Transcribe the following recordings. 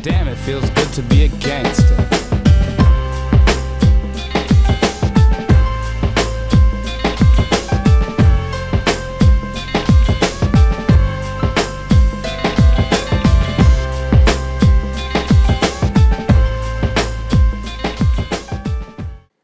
Damn, it feels good to be a gangster.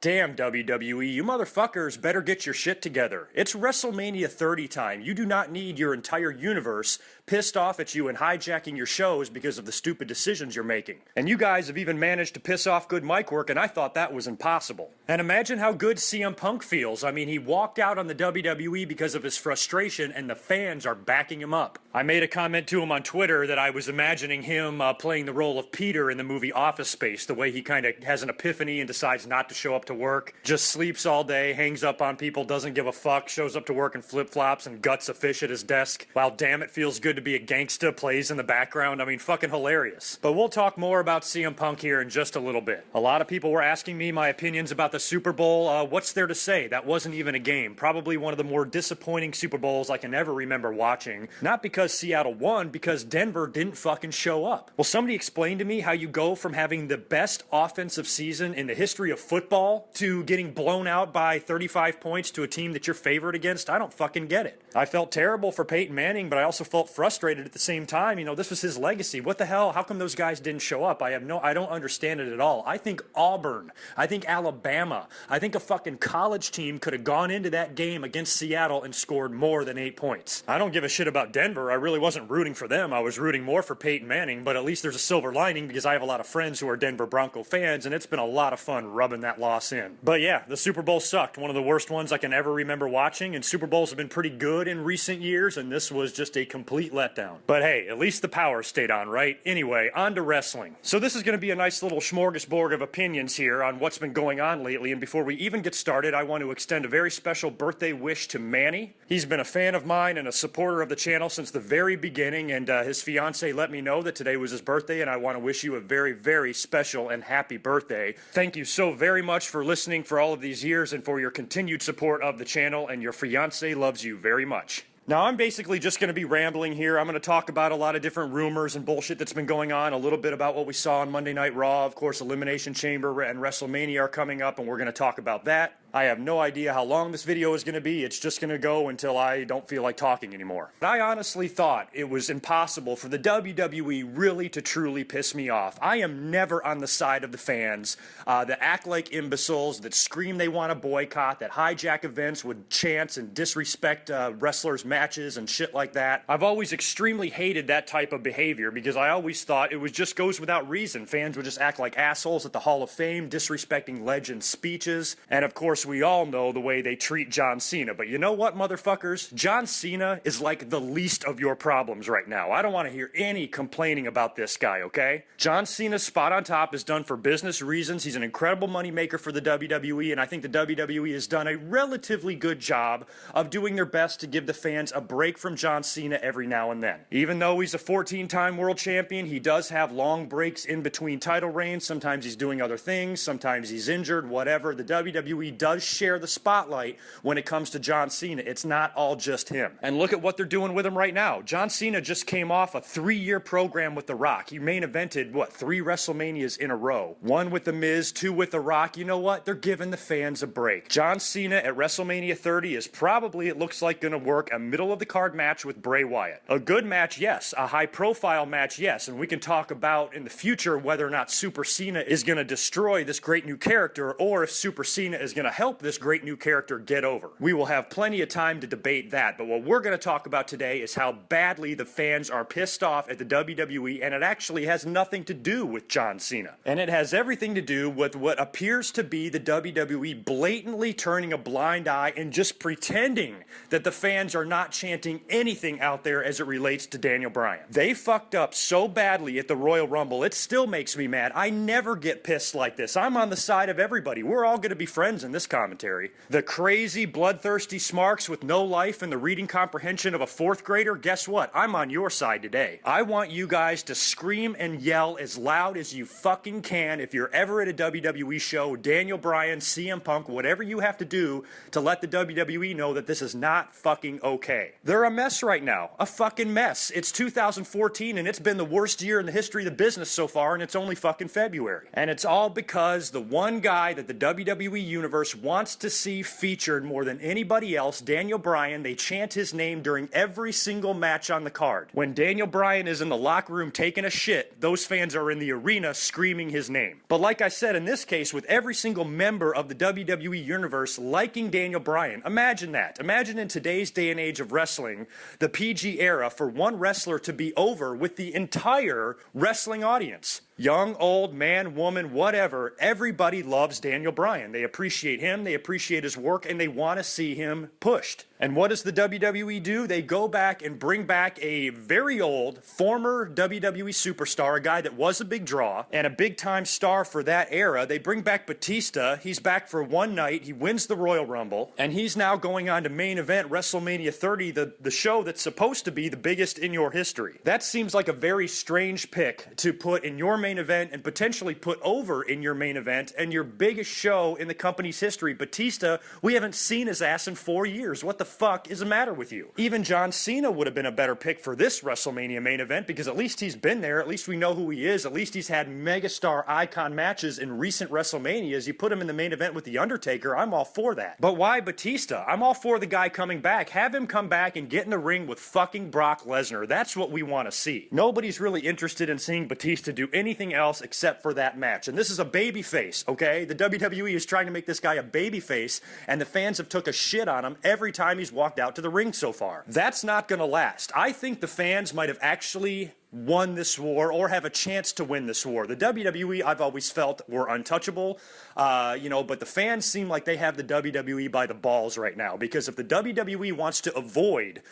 Damn, WWE, you motherfuckers better get your shit together. It's WrestleMania 30 time. You do not need your entire universe pissed off at you and hijacking your shows because of the stupid decisions you're making. And you guys have even managed to piss off good mic work, and I thought that was impossible. And imagine how good CM Punk feels. I mean, he walked out on the WWE because of his frustration, and the fans are backing him up. I made a comment to him on Twitter that I was imagining him playing the role of Peter in the movie Office Space, the way he kind of has an epiphany and decides not to show up to work, just sleeps all day, hangs up on people, doesn't give a fuck, shows up to work in flip-flops and guts a fish at his desk, while Damn It Feels Good to Be a Gangsta plays in the background. I mean, fucking hilarious. But we'll talk more about CM Punk here in just a little bit. A lot of people were asking me my opinions about the Super Bowl. What's there to say? That wasn't even a game. Probably one of the more disappointing Super Bowls I can ever remember watching. Not because Seattle won, because Denver didn't fucking show up. Will somebody explain to me how you go from having the best offensive season in the history of football to getting blown out by 35 points to a team that you're favored against? I don't fucking get it. I felt terrible for Peyton Manning, but I also felt frustrated at the same time. You know, this was his legacy. What the hell? How come those guys didn't show up? I don't understand it at all. I think Auburn, I think Alabama, I think a fucking college team could have gone into that game against Seattle and scored more than 8 points. I don't give a shit about Denver. I really wasn't rooting for them. I was rooting more for Peyton Manning, but at least there's a silver lining because I have a lot of friends who are Denver Bronco fans, and it's been a lot of fun rubbing that loss in. But yeah, the Super Bowl sucked. One of the worst ones I can ever remember watching, and Super Bowls have been pretty good in recent years, and this was just a complete letdown. But hey, at least the power stayed on, right? Anyway, on to wrestling. So this is going to be a nice little smorgasbord of opinions here on what's been going on lately, and before we even get started, I want to extend a very special birthday wish to Manny. He's been a fan of mine and a supporter of the channel since the very beginning, and his fiance let me know that today was his birthday, and I want to wish you a very, very special and happy birthday. Thank you so very much for listening for all of these years and for your continued support of the channel, and your fiance loves you very much. Now, I'm basically just going to be rambling here. I'm going to talk about a lot of different rumors and bullshit that's been going on, a little bit about what we saw on Monday Night Raw. Of course, Elimination Chamber and WrestleMania are coming up, and we're going to talk about that. I have no idea how long this video is going to be. It's just going to go until I don't feel like talking anymore. I honestly thought it was impossible for the WWE really to truly piss me off. I am never on the side of the fans that act like imbeciles, that scream they want to boycott, that hijack events with chants and disrespect wrestlers' matches and shit like that. I've always extremely hated that type of behavior because I always thought it just goes without reason. Fans would just act like assholes at the Hall of Fame, disrespecting legends' speeches, and of course we all know the way they treat John Cena. But you know what, motherfuckers? John Cena is like the least of your problems right now. I don't want to hear any complaining about this guy, okay? John Cena's spot on top is done for business reasons. He's an incredible moneymaker for the WWE, and I think the WWE has done a relatively good job of doing their best to give the fans a break from John Cena every now and then. Even though he's a 14-time world champion, he does have long breaks in between title reigns. Sometimes he's doing other things, sometimes he's injured, whatever. The WWE does share the spotlight when it comes to John Cena. It's not all just him. And look at what they're doing with him right now. John Cena just came off a 3-year program with The Rock. He main evented, 3 WrestleManias in a row. 1 with The Miz, 2 with The Rock. You know what? They're giving the fans a break. John Cena at WrestleMania 30 is probably, it looks like, going to work a middle-of-the-card match with Bray Wyatt. A good match, yes. A high-profile match, yes. And we can talk about in the future whether or not Super Cena is going to destroy this great new character, or if Super Cena is going to help this great new character get over. We will have plenty of time to debate that, but what we're going to talk about today is how badly the fans are pissed off at the WWE, and it actually has nothing to do with John Cena. And it has everything to do with what appears to be the WWE blatantly turning a blind eye and just pretending that the fans are not chanting anything out there as it relates to Daniel Bryan. They fucked up so badly at the Royal Rumble, it still makes me mad. I never get pissed like this. I'm on the side of everybody. We're all going to be friends in this this commentary. The crazy, bloodthirsty smarks with no life and the reading comprehension of a 4th grader, guess what? I'm on your side today. I want you guys to scream and yell as loud as you fucking can if you're ever at a WWE show, Daniel Bryan, CM Punk, whatever you have to do to let the WWE know that this is not fucking okay. They're a mess right now. A fucking mess. It's 2014 and it's been the worst year in the history of the business so far, and it's only fucking February. And it's all because the one guy that the WWE Universe wants to see featured more than anybody else, Daniel Bryan, they chant his name during every single match on the card. When Daniel Bryan is in the locker room taking a shit, those fans are in the arena screaming his name. But like I said, in this case, with every single member of the WWE Universe liking Daniel Bryan, imagine that. Imagine in today's day and age of wrestling, the PG era, for one wrestler to be over with the entire wrestling audience. Young, old, man, woman, whatever, everybody loves Daniel Bryan. They appreciate him, they appreciate his work, and they want to see him pushed. And what does the WWE do? They go back and bring back a very old, former WWE superstar, a guy that was a big draw, and a big-time star for that era. They bring back Batista. He's back for one night. He wins the Royal Rumble, and he's now going on to main event WrestleMania 30, the show that's supposed to be the biggest in your history. That seems like a very strange pick to put in your main event and potentially put over in your main event and your biggest show in the company's history. Batista, we haven't seen his ass in 4 years. What the fuck is the matter with you? Even John Cena would have been a better pick for this WrestleMania main event because at least he's been there. At least we know who he is. At least he's had megastar icon matches in recent WrestleManias. You put him in the main event with The Undertaker, I'm all for that. But why Batista? I'm all for the guy coming back. Have him come back and get in the ring with fucking Brock Lesnar. That's what we want to see. Nobody's really interested in seeing Batista do anything else except for that match. And this is a baby face, okay? The WWE is trying to make this guy a baby face, and the fans have took a shit on him every time he's walked out to the ring so far. That's not gonna last. I think the fans might have actually won this war or have a chance to win this war. The WWE, I've always felt, were untouchable, but the fans seem like they have the WWE by the balls right now, because if the WWE wants to avoid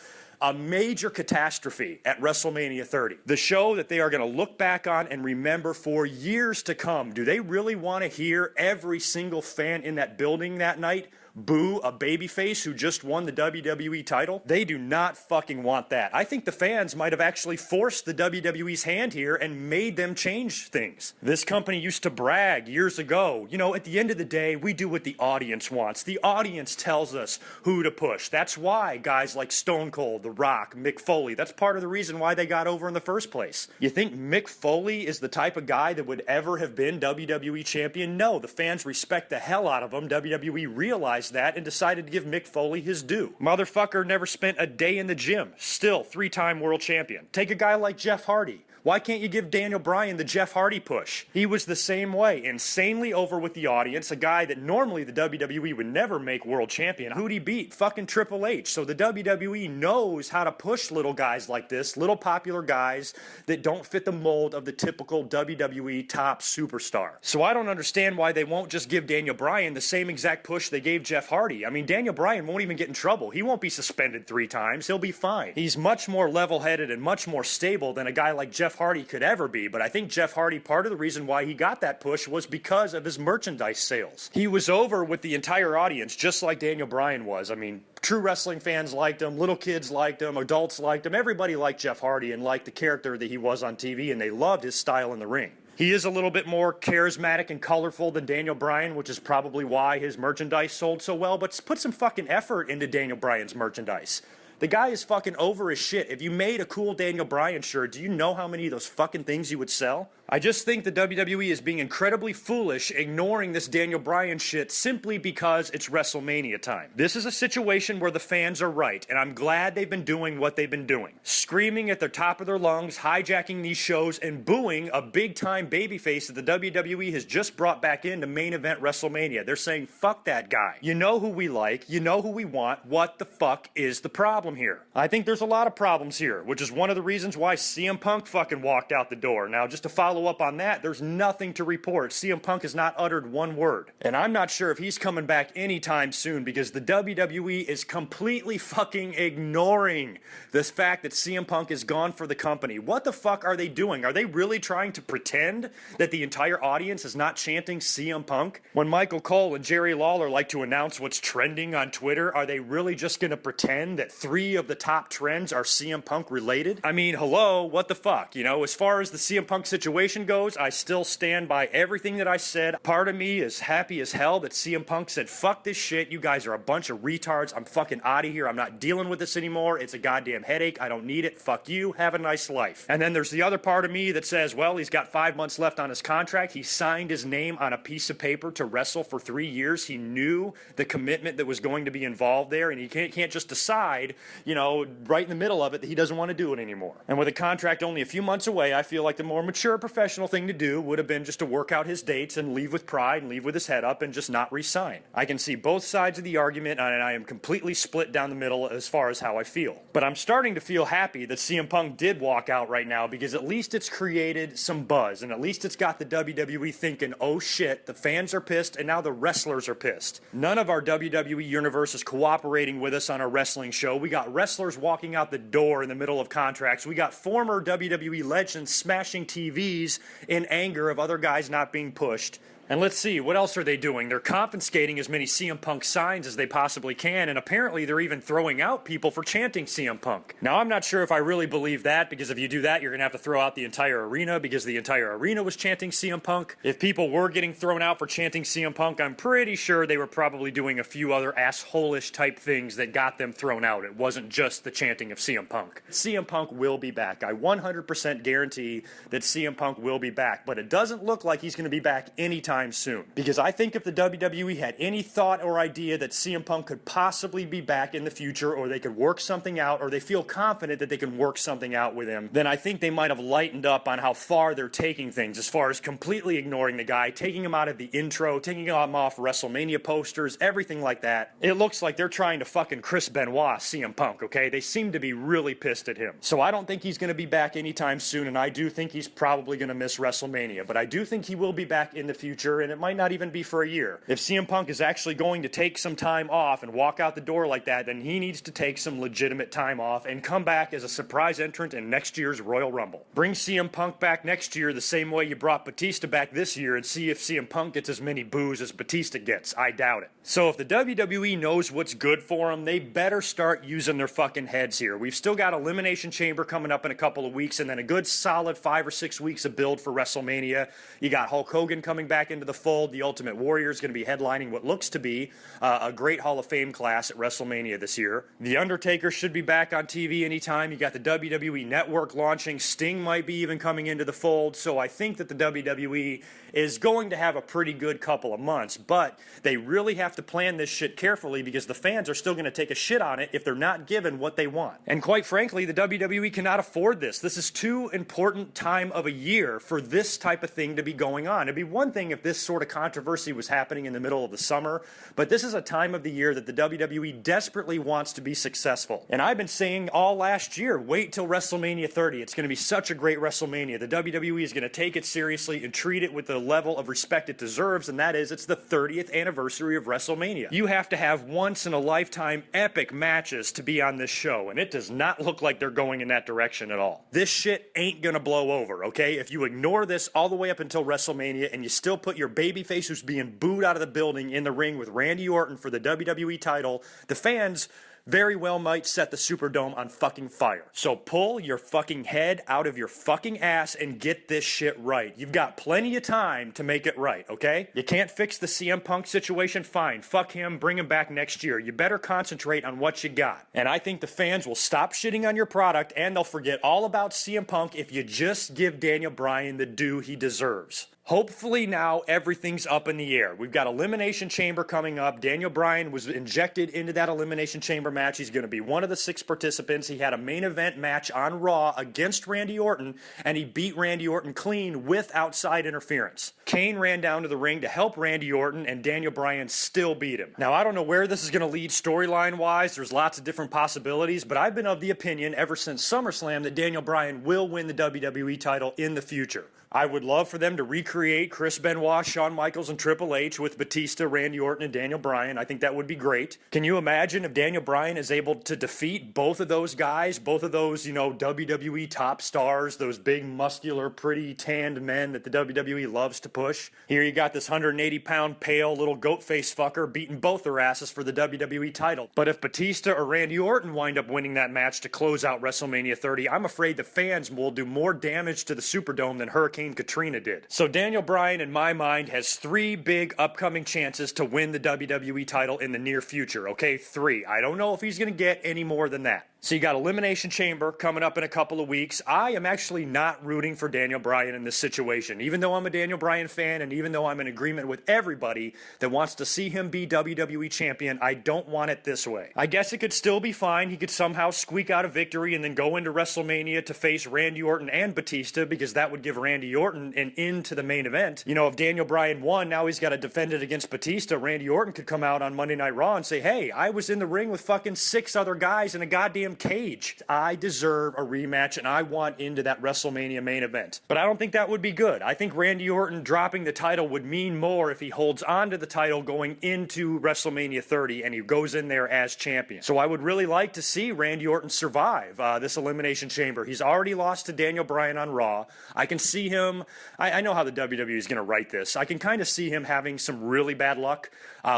a major catastrophe at WrestleMania 30, the show that they are going to look back on and remember for years to come, do they really want to hear every single fan in that building that night boo a babyface who just won the WWE title? They do not fucking want that. I think the fans might have actually forced the WWE's hand here and made them change things. This company used to brag years ago, at the end of the day, we do what the audience wants. The audience tells us who to push. That's why guys like Stone Cold, The Rock, Mick Foley, that's part of the reason why they got over in the first place. You think Mick Foley is the type of guy that would ever have been WWE champion? No, the fans respect the hell out of him. WWE realized that and decided to give Mick Foley his due. Motherfucker never spent a day in the gym. Still 3-time world champion. Take a guy like Jeff Hardy. Why can't you give Daniel Bryan the Jeff Hardy push? He was the same way, insanely over with the audience, a guy that normally the WWE would never make world champion. Who'd he beat? Fucking Triple H. So the WWE knows how to push little guys like this, little popular guys that don't fit the mold of the typical WWE top superstar. So I don't understand why they won't just give Daniel Bryan the same exact push they gave Jeff Hardy. I mean, Daniel Bryan won't even get in trouble. He won't be suspended 3 times. He'll be fine. He's much more level-headed and much more stable than a guy like Jeff Hardy could ever be, but I think Jeff Hardy, part of the reason why he got that push was because of his merchandise sales. He was over with the entire audience, just like Daniel Bryan was. I mean, true wrestling fans liked him, little kids liked him, adults liked him, everybody liked Jeff Hardy and liked the character that he was on TV, and they loved his style in the ring. He is a little bit more charismatic and colorful than Daniel Bryan, which is probably why his merchandise sold so well, but put some fucking effort into Daniel Bryan's merchandise. The guy is fucking over as shit. If you made a cool Daniel Bryan shirt, do you know how many of those fucking things you would sell? I just think the WWE is being incredibly foolish ignoring this Daniel Bryan shit simply because it's WrestleMania time. This is a situation where the fans are right, and I'm glad they've been doing what they've been doing. Screaming at the top of their lungs, hijacking these shows, and booing a big-time babyface that the WWE has just brought back into main event WrestleMania. They're saying, fuck that guy. You know who we like, you know who we want, what the fuck is the problem? problem here. I think there's a lot of problems here, which is one of the reasons why CM Punk fucking walked out the door. Now, just to follow up on that, there's nothing to report. CM Punk has not uttered one word. And I'm not sure if he's coming back anytime soon because the WWE is completely fucking ignoring this fact that CM Punk is gone for the company. What the fuck are they doing? Are they really trying to pretend that the entire audience is not chanting CM Punk? When Michael Cole and Jerry Lawler like to announce what's trending on Twitter, are they really just going to pretend that 3 of the top trends are CM Punk related? I mean, hello, what the fuck? You know, as far as the CM Punk situation goes, I still stand by everything that I said. Part of me is happy as hell that CM Punk said, fuck this shit, you guys are a bunch of retards, I'm fucking out of here, I'm not dealing with this anymore, it's a goddamn headache, I don't need it, fuck you, have a nice life. And then there's the other part of me that says, well, he's got 5 months left on his contract, he signed his name on a piece of paper to wrestle for 3 years, he knew the commitment that was going to be involved there, and he can't just decide, you know, right in the middle of it that he doesn't want to do it anymore. And with a contract only a few months away, I feel like the more mature professional thing to do would have been just to work out his dates and leave with pride and leave with his head up and just not re-sign. I can see both sides of the argument, and I am completely split down the middle as far as how I feel. But I'm starting to feel happy that CM Punk did walk out right now because at least it's created some buzz, and at least it's got the WWE thinking, oh shit, the fans are pissed, and now the wrestlers are pissed. None of our WWE universe is cooperating with us on a wrestling show. We got wrestlers walking out the door in the middle of contracts. We got former WWE legends smashing TVs in anger of other guys not being pushed. And let's see, what else are they doing? They're confiscating as many CM Punk signs as they possibly can, and apparently they're even throwing out people for chanting CM Punk. Now, I'm not sure if I really believe that, because if you do that, you're going to have to throw out the entire arena, because the entire arena was chanting CM Punk. If people were getting thrown out for chanting CM Punk, I'm pretty sure they were probably doing a few other asshole-ish type things that got them thrown out. It wasn't just the chanting of CM Punk. CM Punk will be back. I 100% guarantee that CM Punk will be back, but it doesn't look like he's going to be back anytime soon. Because I think if the WWE had any thought or idea that CM Punk could possibly be back in the future, or they could work something out, or they feel confident that they can work something out with him, then I think they might have lightened up on how far they're taking things as far as completely ignoring the guy, taking him out of the intro, taking him off WrestleMania posters, everything like that. It looks like they're trying to fucking Chris Benoit CM Punk, okay? They seem to be really pissed at him. So I don't think he's going to be back anytime soon, and I do think he's probably going to miss WrestleMania, but I do think he will be back in the future, and it might not even be for a year. If CM Punk is actually going to take some time off and walk out the door like that, then he needs to take some legitimate time off and come back as a surprise entrant in next year's Royal Rumble. Bring CM Punk back next year the same way you brought Batista back this year and see if CM Punk gets as many boos as Batista gets. I doubt it. So if the WWE knows what's good for them, they better start using their fucking heads here. We've still got Elimination Chamber coming up in a couple of weeks, and then a good solid 5 or 6 weeks of build for WrestleMania. You got Hulk Hogan coming back into the fold. The Ultimate Warrior is going to be headlining what looks to be a great Hall of Fame class at WrestleMania this year. The Undertaker should be back on TV anytime. You got the WWE Network launching. Sting might be even coming into the fold. So I think that the WWE is going to have a pretty good couple of months, but they really have to plan this shit carefully because the fans are still going to take a shit on it if they're not given what they want. And quite frankly, the WWE cannot afford this. This is too important time of a year for this type of thing to be going on. It'd be one thing if this sort of controversy was happening in the middle of the summer, but this is a time of the year that the WWE desperately wants to be successful. And I've been saying all last year, wait till WrestleMania 30. It's going to be such a great WrestleMania. The WWE is going to take it seriously and treat it with the level of respect it deserves, and that is it's the 30th anniversary of WrestleMania. You have to have once-in-a-lifetime epic matches to be on this show, and it does not look like they're going in that direction at all. This shit ain't gonna blow over, okay? If you ignore this all the way up until WrestleMania and you still put your babyface who's being booed out of the building in the ring with Randy Orton for the WWE title, the fans very well might set the Superdome on fucking fire. So pull your fucking head out of your fucking ass and get this shit right. You've got plenty of time to make it right, okay? You can't fix the CM Punk situation? Fine. Fuck him. Bring him back next year. You better concentrate on what you got. And I think the fans will stop shitting on your product and they'll forget all about CM Punk if you just give Daniel Bryan the due he deserves. Hopefully now everything's up in the air. We've got Elimination Chamber coming up. Daniel Bryan was injected into that Elimination Chamber match. He's going to be one of the 6 participants. He had a main event match on Raw against Randy Orton, and he beat Randy Orton clean with outside interference. Kane ran down to the ring to help Randy Orton, and Daniel Bryan still beat him. Now, I don't know where this is going to lead storyline-wise. There's lots of different possibilities, but I've been of the opinion ever since SummerSlam that Daniel Bryan will win the WWE title in the future. I would love for them to recreate Chris Benoit, Shawn Michaels, and Triple H with Batista, Randy Orton, and Daniel Bryan. I think that would be great. Can you imagine if Daniel Bryan is able to defeat both of those guys, both of those, WWE top stars, those big, muscular, pretty tanned men that the WWE loves to push? Here you got this 180-pound, pale, little goat-faced fucker beating both their asses for the WWE title. But if Batista or Randy Orton wind up winning that match to close out WrestleMania 30, I'm afraid the fans will do more damage to the Superdome than Hurricane Katrina did. So Daniel Bryan, in my mind, has 3 big upcoming chances to win the WWE title in the near future. Okay, 3. I don't know if he's going to get any more than that. So you got Elimination Chamber coming up in a couple of weeks. I am actually not rooting for Daniel Bryan in this situation. Even though I'm a Daniel Bryan fan and even though I'm in agreement with everybody that wants to see him be WWE champion, I don't want it this way. I guess it could still be fine. He could somehow squeak out a victory and then go into WrestleMania to face Randy Orton and Batista, because that would give Randy Orton an in to the main event. If Daniel Bryan won, now he's got to defend it against Batista. Randy Orton could come out on Monday Night Raw and say, hey, I was in the ring with fucking 6 other guys in a goddamn cage. I deserve a rematch and I want into that WrestleMania main event. But I don't think that would be good. I think Randy Orton dropping the title would mean more if he holds on to the title going into WrestleMania 30 and he goes in there as champion. So I would really like to see Randy Orton survive this Elimination Chamber. He's already lost to Daniel Bryan on Raw. I can see him, I know how the WWE is going to write this. I can kind of see him having some really bad luck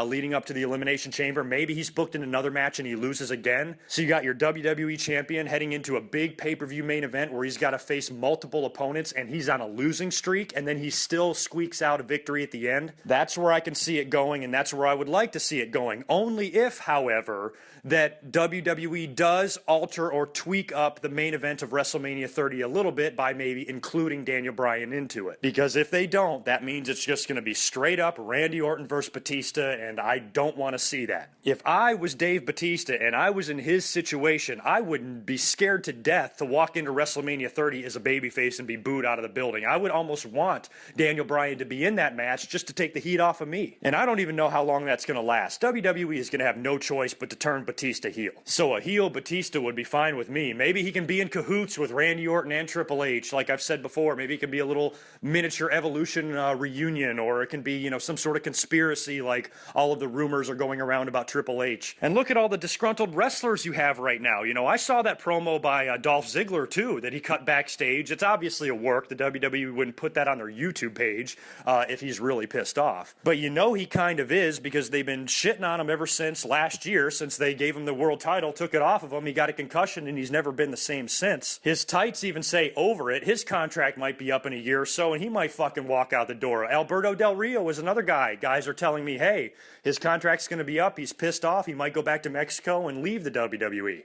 leading up to the Elimination Chamber. Maybe he's booked in another match and he loses again. So you got your WWE champion heading into a big pay-per-view main event where he's got to face multiple opponents and he's on a losing streak, and then he still squeaks out a victory at the end. That's where I can see it going, and that's where I would like to see it going. Only if, however, that WWE does alter or tweak up the main event of WrestleMania 30 a little bit by maybe including Daniel Bryan into it. Because if they don't, that means it's just going to be straight up Randy Orton versus Batista, and I don't want to see that. If I was Dave Batista and I was in his situation, I wouldn't be scared to death to walk into WrestleMania 30 as a babyface and be booed out of the building. I would almost want Daniel Bryan to be in that match just to take the heat off of me. And I don't even know how long that's going to last. WWE is going to have no choice but to turn Batista heel. So a heel Batista would be fine with me. Maybe he can be in cahoots with Randy Orton and Triple H, like I've said before. Maybe it can be a little miniature Evolution reunion, or it can be, some sort of conspiracy like all of the rumors are going around about Triple H. And look at all the disgruntled wrestlers you have right now. I saw that promo by Dolph Ziggler, too, that he cut backstage. It's obviously a work. The WWE wouldn't put that on their YouTube page if he's really pissed off. But he kind of is, because they've been shitting on him ever since last year, since they gave him the world title, took it off of him. He got a concussion, and he's never been the same since. His tights even say over it. His contract might be up in a year or so, and he might fucking walk out the door. Alberto Del Rio is another guy. Guys are telling me, hey, his contract's going to be up. He's pissed off. He might go back to Mexico and leave the WWE.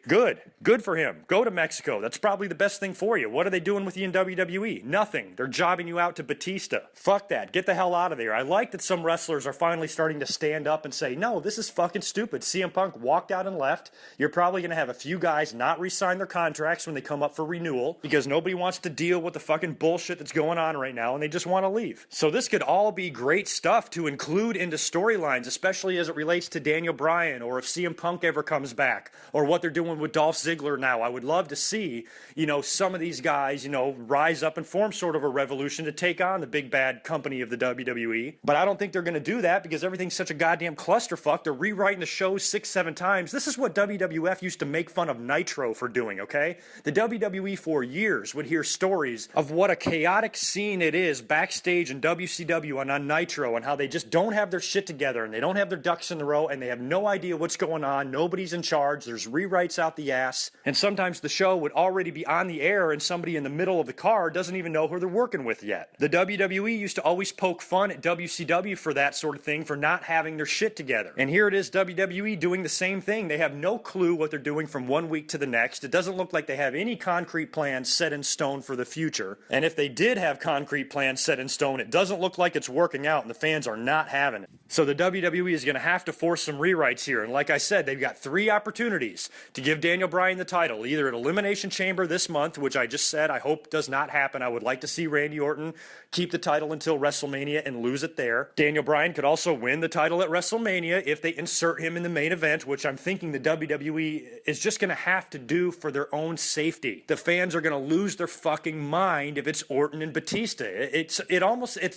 Good for him. Go to Mexico. That's probably the best thing for you. What are they doing with you in WWE? Nothing. They're jobbing you out to Batista. Fuck that. Get the hell out of there. I like that some wrestlers are finally starting to stand up and say, no, this is fucking stupid. CM Punk walked out and left. You're probably going to have a few guys not re-sign their contracts when they come up for renewal, because nobody wants to deal with the fucking bullshit that's going on right now, and they just want to leave. So this could all be great stuff to include into storylines, especially as it relates to Daniel Bryan, or if CM Punk ever comes back, or what they're doing with Dolph Ziggler now. I would love to see, some of these guys, rise up and form sort of a revolution to take on the big bad company of the WWE. But I don't think they're going to do that, because everything's such a goddamn clusterfuck. They're rewriting the shows 6-7 times. This is what WWF used to make fun of Nitro for doing, okay? The WWE for years would hear stories of what a chaotic scene it is backstage in WCW and on Nitro, and how they just don't have their shit together, and they don't have their ducks in a row, and they have no idea what's going on. Nobody's in charge. There's rewrites out the the ass, and sometimes the show would already be on the air and somebody in the middle of the card doesn't even know who they're working with yet. The WWE used to always poke fun at WCW for that sort of thing, for not having their shit together. And here it is, WWE doing the same thing. They have no clue what they're doing from one week to the next. It doesn't look like they have any concrete plans set in stone for the future. And if they did have concrete plans set in stone, it doesn't look like it's working out, and the fans are not having it. So the WWE is going to have to force some rewrites here. And like I said, they've got 3 opportunities to give Daniel Bryan the title, either at Elimination Chamber this month, which I just said I hope does not happen. I would like to see Randy Orton keep the title until WrestleMania and lose it there. Daniel Bryan could also win the title at WrestleMania if they insert him in the main event, which I'm thinking the WWE is just going to have to do for their own safety. The fans are going to lose their fucking mind if it's Orton and Batista. It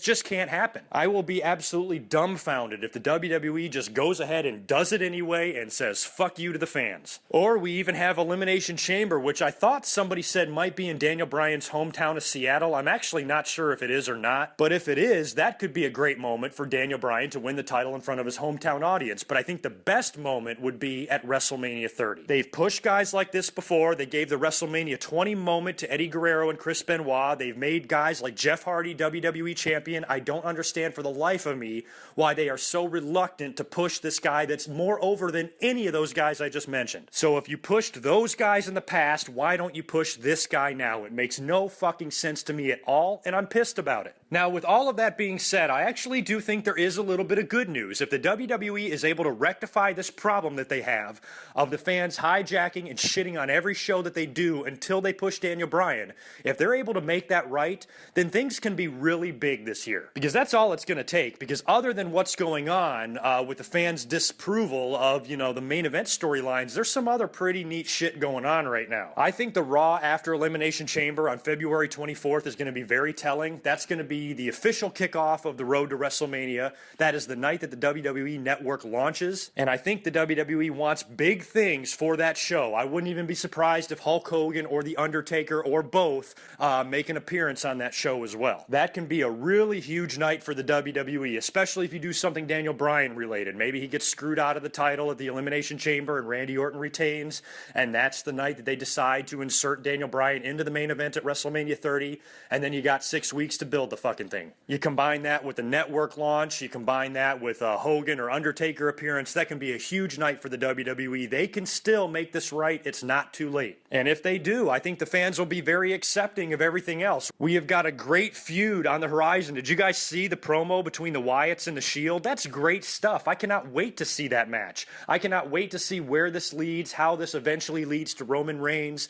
just can't happen. I will be absolutely dumbfounded if the WWE just goes ahead and does it anyway and says fuck you to the fans. Or we even have Elimination Chamber, which I thought somebody said might be in Daniel Bryan's hometown of Seattle. I'm actually not sure if it is or not, but if it is, that could be a great moment for Daniel Bryan to win the title in front of his hometown audience. But I think the best moment would be at WrestleMania 30. They've pushed guys like this before. They gave the WrestleMania 20 moment to Eddie Guerrero and Chris Benoit. They've made guys like Jeff Hardy WWE champion. I don't understand for the life of me why they are so reluctant to push this guy that's more over than any of those guys I just mentioned. So if you pushed those guys in the past, why don't you push this guy now? It makes no fucking sense to me at all, and I'm pissed about it. Now, with all of that being said, I actually do think there is a little bit of good news. If the WWE is able to rectify this problem that they have of the fans hijacking and shitting on every show that they do until they push Daniel Bryan, if they're able to make that right, then things can be really big this year. Because that's all it's going to take. Because other than what's going on with the fans' disapproval of, the main event storylines, there's some other pretty neat shit going on right now. I think the Raw after Elimination Chamber on February 24th is going to be very telling. That's going to be the official kickoff of the road to WrestleMania. That is the night that the WWE Network launches, and I think the WWE wants big things for that show. I wouldn't even be surprised if Hulk Hogan or The Undertaker or both make an appearance on that show as well. That can be a really huge night for the WWE, especially if you do something Daniel Bryan related. Maybe he gets screwed out of the title at the Elimination Chamber and Randy Orton retains, and that's the night that they decide to insert Daniel Bryan into the main event at WrestleMania 30, and then you got 6 weeks to build the fucking thing. You combine that with the network launch, you combine that with a Hogan or Undertaker appearance, that can be a huge night for the WWE. They can still make this right. It's not too late. And if they do, I think the fans will be very accepting of everything else. We have got a great feud on the horizon. Did you guys see the promo between the Wyatts and the Shield? That's great stuff. I cannot wait to see that match. I cannot wait to see where this leads, how this eventually leads to Roman Reigns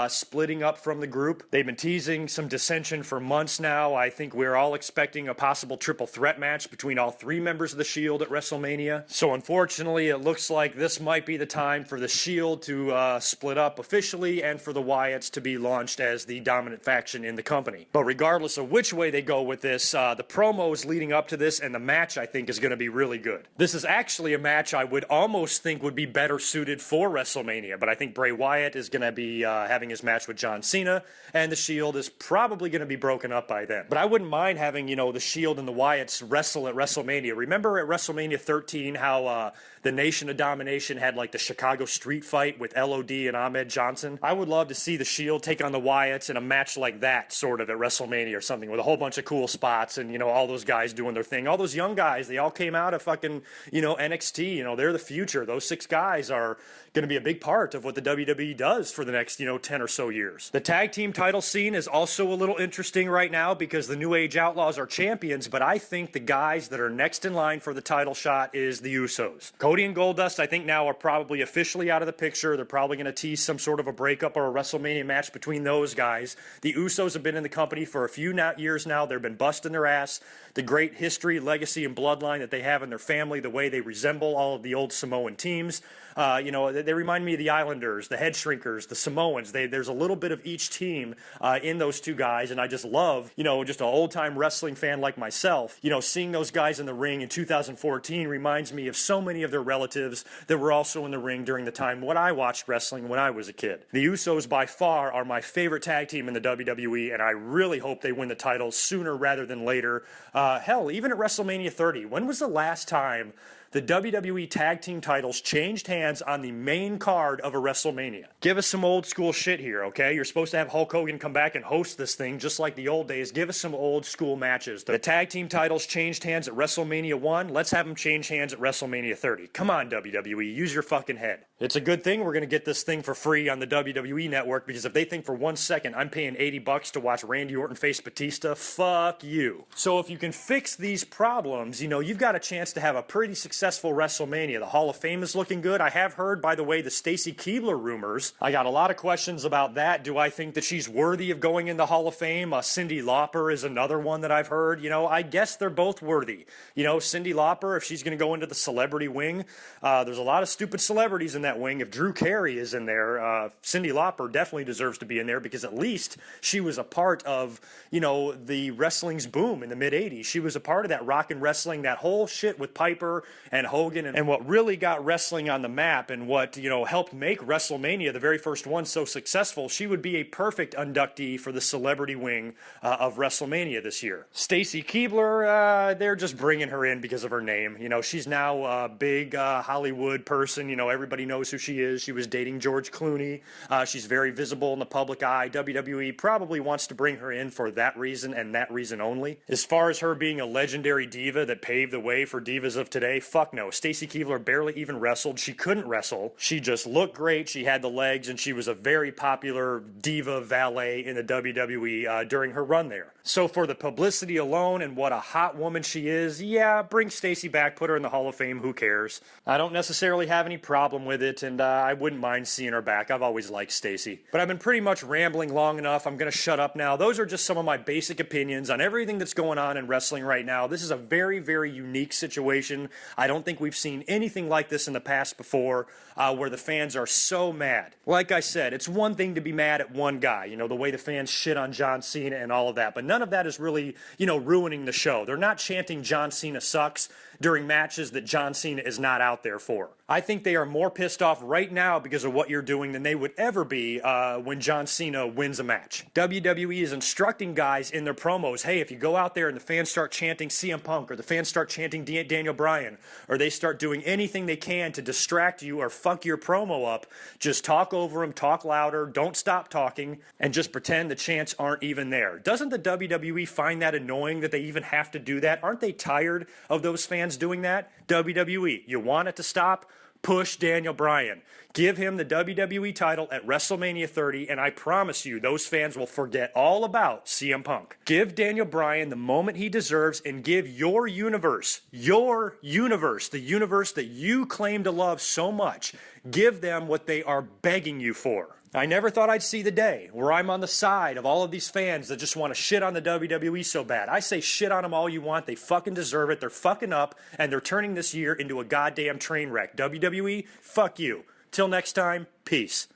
splitting up from the group. They've been teasing some dissension for months now. I think we're all expecting a possible triple threat match between all 3 members of the Shield at WrestleMania. So unfortunately, it looks like this might be the time for the Shield to split up officially and for the Wyatts to be launched as the dominant faction in the company. But regardless of which way they go with this, the promos leading up to this and the match I think is going to be really good. This is actually a match I would almost think would be better suited for WrestleMania, but I think Bray Wyatt is going to be having his match with John Cena, and the Shield is probably going to be broken up by then. But I wouldn't mind having, the Shield and the Wyatts wrestle at WrestleMania. Remember at WrestleMania 13 how the Nation of Domination had like the Chicago street fight with LOD and Ahmed Johnson? I would love to see the Shield take on the Wyatts in a match like that, sort of, at WrestleMania or something, with a whole bunch of cool spots and, all those guys doing their thing. All those young guys, they all came out of fucking, NXT. They're the future. Those 6 guys are going to be a big part of what the WWE does for the next, 10 or so years. The tag team title scene is also a little interesting right now because the New Age Outlaws are champions, but I think the guys that are next in line for the title shot is the Usos. Cody and Goldust, I think now are probably officially out of the picture. They're probably going to tease some sort of a breakup or a WrestleMania match between those guys. The Usos have been in the company for a few years now. They've been busting their ass. The great history, legacy, and bloodline that they have in their family, the way they resemble all of the old Samoan teams. They remind me of the Islanders, the Head Shrinkers, the Samoans. There's a little bit of each team in those 2 guys, and I just love, just an old-time wrestling fan like myself, seeing those guys in the ring in 2014 reminds me of so many of their relatives that were also in the ring during the time when I watched wrestling when I was a kid. The Usos, by far, are my favorite tag team in the WWE, and I really hope they win the titles sooner rather than later. Hell, even at WrestleMania 30, when was the last time the WWE Tag Team titles changed hands on the main card of a WrestleMania. Give us some old school shit here, okay? You're supposed to have Hulk Hogan come back and host this thing just like the old days. Give us some old school matches. The Tag Team titles changed hands at WrestleMania 1. Let's have them change hands at WrestleMania 30. Come on, WWE. Use your fucking head. It's a good thing we're going to get this thing for free on the WWE Network, because if they think for 1 second I'm paying $80 to watch Randy Orton face Batista, fuck you. So if you can fix these problems, you know, you've got a chance to have a pretty successful WrestleMania. The Hall of Fame is looking good. I have heard, by the way, the Stacy Keibler rumors. I got a lot of questions about that. Do I think that she's worthy of going in the Hall of Fame? Cyndi Lauper is another one that I've heard. You know, I guess they're both worthy. You know, Cyndi Lauper, if she's going to go into the celebrity wing, there's a lot of stupid celebrities in that wing. If Drew Carey is in there, Cyndi Lauper definitely deserves to be in there, because at least she was a part of, you know, the wrestling's boom in the mid-'80s. She was a part of that rock and wrestling, that whole shit with Piper and Hogan, and what really got wrestling on the map and what, you know, helped make WrestleMania, the very first one, so successful. She would be a perfect inductee for the celebrity wing of WrestleMania this year. Stacy Keibler, they're just bringing her in because of her name. You know, she's now a big Hollywood person. You know, everybody knows who she is. She was dating George Clooney. She's very visible in the public eye. WWE probably wants to bring her in for that reason and that reason only. As far as her being a legendary diva that paved the way for divas of today, fuck no. Stacy Keibler barely even wrestled. She couldn't wrestle. She just looked great. She had the legs, and she was a very popular diva valet in the WWE during her run there. So for the publicity alone and what a hot woman she is, yeah, bring Stacy back, put her in the Hall of Fame, who cares? I don't necessarily have any problem with it, and I wouldn't mind seeing her back. I've always liked Stacy. But I've been pretty much rambling long enough. I'm going to shut up now. Those are just some of my basic opinions on everything that's going on in wrestling right now. This is a very, very unique situation. I don't think we've seen anything like this in the past before, where the fans are so mad. Like I said, it's one thing to be mad at one guy, you know, the way the fans shit on John Cena and all of that, but none of that is really, you know, ruining the show. They're not chanting John Cena sucks during matches that John Cena is not out there for. I think they are more pissed off right now because of what you're doing than they would ever be when John Cena wins a match. WWE is instructing guys in their promos, hey, if you go out there and the fans start chanting CM Punk, or the fans start chanting Daniel Bryan, or they start doing anything they can to distract you or fuck your promo up, just talk over them, talk louder, don't stop talking, and just pretend the chants aren't even there. Doesn't the WWE find that annoying that they even have to do that? Aren't they tired of those fans doing that? WWE, you want it to stop? Push Daniel Bryan. Give him the WWE title at WrestleMania 30, and I promise you, those fans will forget all about CM Punk. Give Daniel Bryan the moment he deserves, and give your universe, the universe that you claim to love so much, give them what they are begging you for. I never thought I'd see the day where I'm on the side of all of these fans that just want to shit on the WWE so bad. I say shit on them all you want. They fucking deserve it. They're fucking up, and they're turning this year into a goddamn train wreck. WWE, fuck you. Till next time, peace.